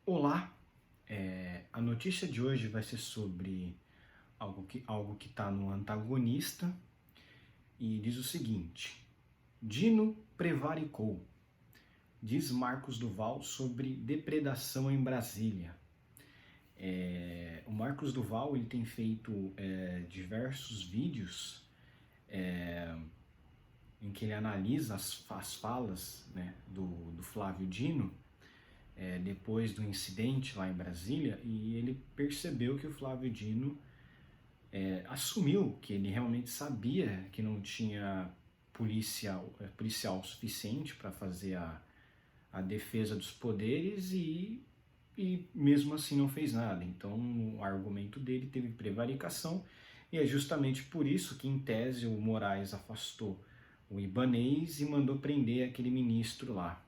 Olá, a notícia de hoje vai ser sobre algo que está no antagonista e diz o seguinte: Dino prevaricou, diz Marcos Duval sobre depredação em Brasília. O Marcos Duval ele tem feito diversos vídeos em que ele analisa as falas, né, do Flávio Dino depois do incidente lá em Brasília, e ele percebeu que o Flávio Dino assumiu que ele realmente sabia que não tinha policial suficiente para fazer a defesa dos poderes e mesmo assim não fez nada. Então o argumento dele teve prevaricação e é justamente por isso que, em tese, o Moraes afastou o Ibanez e mandou prender aquele ministro lá,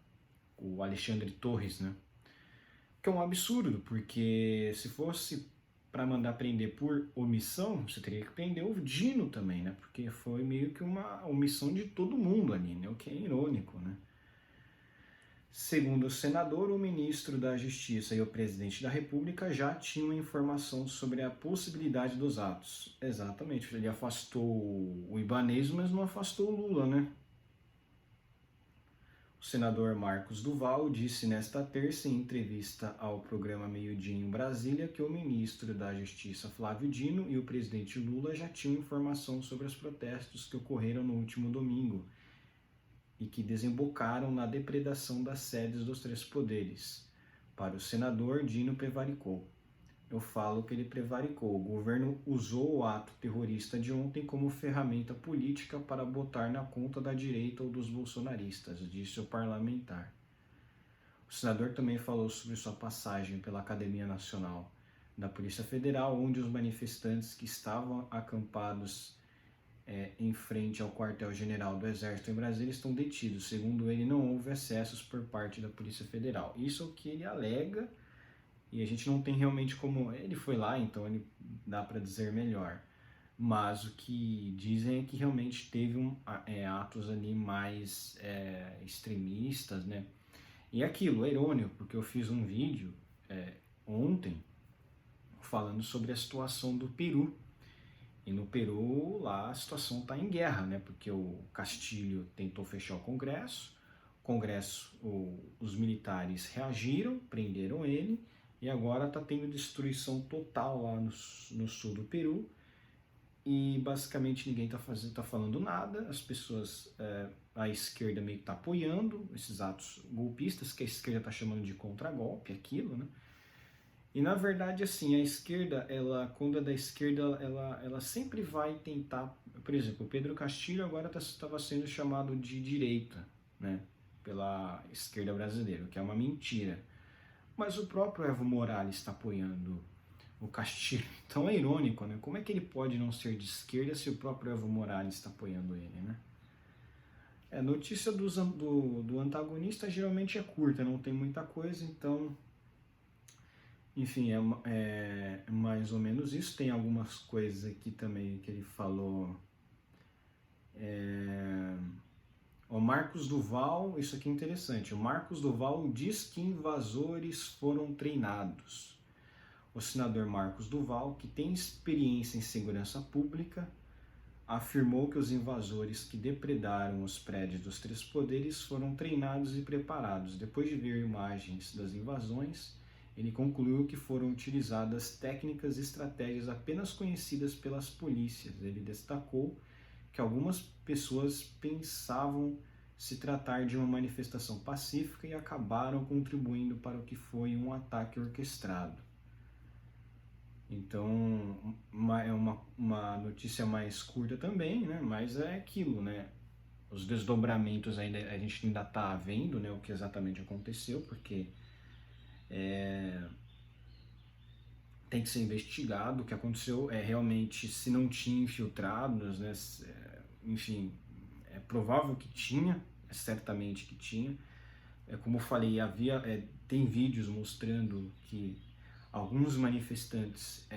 o Alexandre Torres, né? Que é um absurdo, porque se fosse para mandar prender por omissão, você teria que prender o Dino também, né? Porque foi meio que uma omissão de todo mundo ali, né? O que é irônico, né? Segundo o senador, o ministro da Justiça e o presidente da República já tinham informação sobre a possibilidade dos atos. Exatamente, ele afastou o Ibanez, mas não afastou o Lula, né? O senador Marcos Duval disse nesta terça, em entrevista ao programa Meio Dia em Brasília, que o ministro da Justiça Flávio Dino e o presidente Lula já tinham informação sobre os protestos que ocorreram no último domingo e que desembocaram na depredação das sedes dos três poderes. Para o senador, Dino prevaricou. Eu falo que ele prevaricou. O governo usou o ato terrorista de ontem como ferramenta política para botar na conta da direita ou dos bolsonaristas, disse o parlamentar. O senador também falou sobre sua passagem pela Academia Nacional da Polícia Federal, onde os manifestantes que estavam acampados em frente ao quartel-general do Exército em Brasília estão detidos. Segundo ele, não houve excessos por parte da Polícia Federal. Isso é o que ele alega, e a gente não tem realmente como... Ele foi lá, então ele dá para dizer melhor. Mas o que dizem é que realmente teve atos ali mais extremistas, né? E aquilo, é irônico, porque eu fiz um vídeo ontem falando sobre a situação do Peru. E no Peru, lá a situação está em guerra, né? Porque o Castilho tentou fechar o Congresso, os militares reagiram, prenderam ele, e agora está tendo destruição total lá no sul do Peru, e basicamente ninguém está falando nada, as pessoas, a esquerda meio que está apoiando esses atos golpistas, que a esquerda está chamando de contragolpe, aquilo, né? E na verdade, assim, a esquerda, quando é da esquerda, ela sempre vai tentar, por exemplo, o Pedro Castilho agora estava sendo chamado de direita, né, pela esquerda brasileira, o que é uma mentira. Mas o próprio Evo Morales está apoiando o Castilho. Então é irônico, né? Como é que ele pode não ser de esquerda se o próprio Evo Morales está apoiando ele, né? A notícia do antagonista geralmente é curta, não tem muita coisa, então... Enfim, é mais ou menos isso. Tem algumas coisas aqui também que ele falou. O Marcos Duval, isso aqui é interessante. O Marcos Duval diz que invasores foram treinados. O senador Marcos Duval, que tem experiência em segurança pública, afirmou que os invasores que depredaram os prédios dos três poderes foram treinados e preparados. Depois de ver imagens das invasões, ele concluiu que foram utilizadas técnicas e estratégias apenas conhecidas pelas polícias. Ele destacou que algumas pessoas pensavam se tratar de uma manifestação pacífica e acabaram contribuindo para o que foi um ataque orquestrado. Então, é uma notícia mais curta também, né? Mas é aquilo, né? Os desdobramentos ainda, a gente ainda está vendo, né, o que exatamente aconteceu, porque tem que ser investigado o que aconteceu, realmente, se não tinha infiltrados, né, enfim, é provável que tinha, certamente que tinha. Como eu falei, tem vídeos mostrando que alguns manifestantes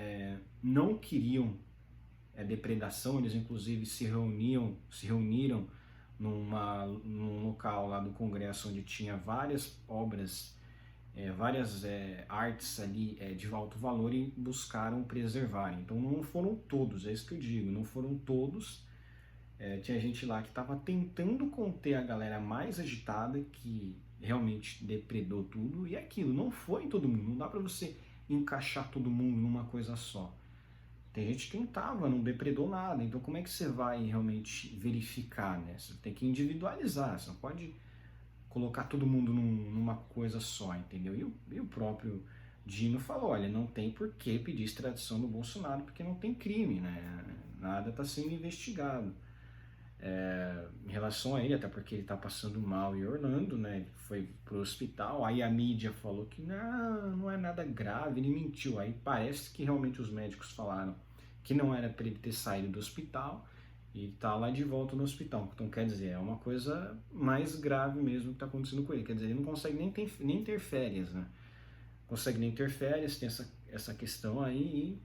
não queriam depredação, eles inclusive se reuniram num local lá do Congresso onde tinha várias obras várias artes ali de alto valor e buscaram preservar. Então não foram todos, é isso que eu digo, não foram todos. Tinha gente lá que estava tentando conter a galera mais agitada, que realmente depredou tudo, e aquilo, não foi todo mundo, não dá para você encaixar todo mundo numa coisa só. Tem gente que tentava, não depredou nada, então como é que você vai realmente verificar, né? Você tem que individualizar, você não pode colocar todo mundo numa coisa só, entendeu? E o próprio Dino falou, olha, não tem por que pedir extradição do Bolsonaro, porque não tem crime, né? Nada está sendo investigado. Em relação a ele, até porque ele está passando mal em Orlando, né? Ele foi pro hospital, aí a mídia falou que não é nada grave, ele mentiu. Aí parece que realmente os médicos falaram que não era para ele ter saído do hospital e tá lá de volta no hospital. Então quer dizer, é uma coisa mais grave mesmo que está acontecendo com ele. Quer dizer, ele não consegue nem ter férias, né? Consegue nem ter férias, tem essa questão aí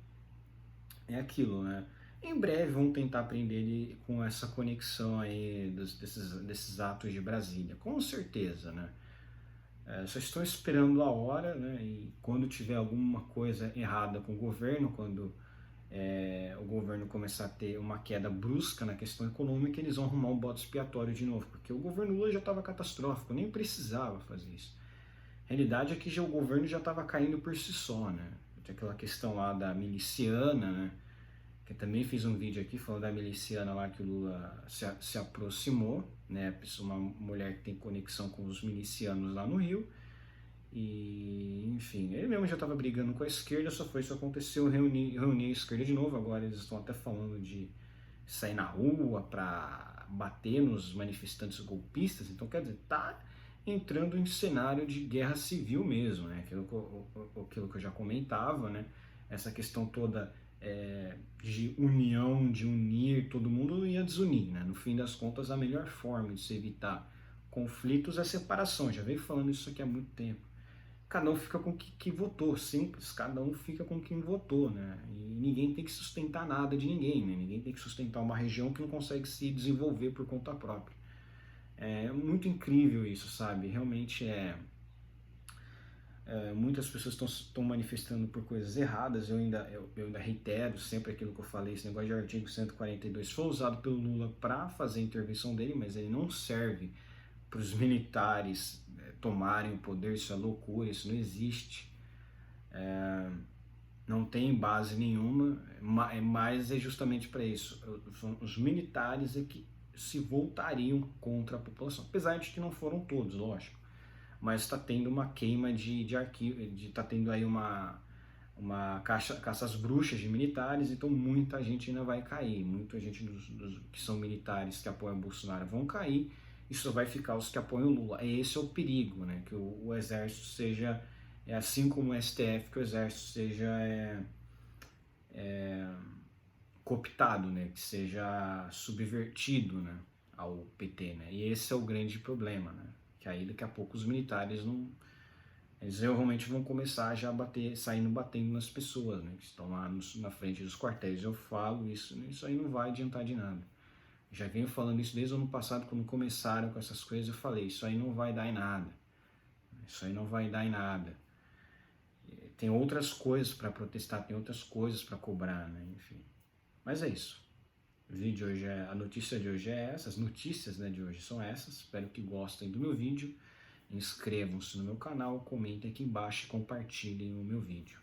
e é aquilo, né? Em breve vão tentar prender ele com essa conexão aí desses atos de Brasília, com certeza, né? Só estou esperando a hora, né? E quando tiver alguma coisa errada com o governo, quando o governo começar a ter uma queda brusca na questão econômica, eles vão arrumar um bode expiatório de novo, porque o governo Lula já estava catastrófico, nem precisava fazer isso. A realidade é que o governo já estava caindo por si só, né? Tinha aquela questão lá da miliciana, né? Que também fiz um vídeo aqui falando da miliciana lá que o Lula se aproximou, né? Uma mulher que tem conexão com os milicianos lá no Rio. E, enfim, ele mesmo já estava brigando com a esquerda, só foi isso aconteceu, reunir a esquerda de novo. Agora eles estão até falando de sair na rua para bater nos manifestantes golpistas. Então, quer dizer, tá entrando em cenário de guerra civil mesmo, né? Aquilo que eu já comentava, né? Essa questão toda de união, de unir todo mundo, ia desunir, né? No fim das contas, a melhor forma de se evitar conflitos é separação. Já venho falando isso aqui há muito tempo. Cada um fica com o que votou, simples, cada um fica com quem votou, né? E ninguém tem que sustentar nada de ninguém, né? Ninguém tem que sustentar uma região que não consegue se desenvolver por conta própria. É muito incrível isso, sabe? Realmente muitas pessoas estão manifestando por coisas erradas. Eu ainda reitero sempre aquilo que eu falei, esse negócio de artigo 142 foi usado pelo Lula para fazer a intervenção dele, mas ele não serve para os militares tomarem o poder. Isso é loucura, isso não existe. Não tem base nenhuma, mas é justamente para isso. Os militares é que se voltariam contra a população, apesar de que não foram todos, lógico. Mas está tendo uma queima de arquivo, está tendo aí uma caça às bruxas de militares, então muita gente ainda vai cair, muita gente dos que são militares que apoiam Bolsonaro vão cair, e só vai ficar os que apoiam Lula. Esse é o perigo, né? Que o exército seja, assim como o STF, que o exército seja cooptado, né? Que seja subvertido, né? Ao PT, né? E esse é o grande problema, né? Que aí daqui a pouco os militares não... Eles realmente vão começar já saindo batendo nas pessoas, né, que estão lá na frente dos quartéis. Eu falo isso aí não vai adiantar de nada. Já venho falando isso desde o ano passado, quando começaram com essas coisas, eu falei, isso aí não vai dar em nada. Isso aí não vai dar em nada. Tem outras coisas para protestar, tem outras coisas para cobrar, né, enfim. Mas é isso. O vídeo hoje a notícia de hoje é essa, as notícias, né, de hoje são essas. Espero que gostem do meu vídeo. Inscrevam-se no meu canal, comentem aqui embaixo e compartilhem o meu vídeo.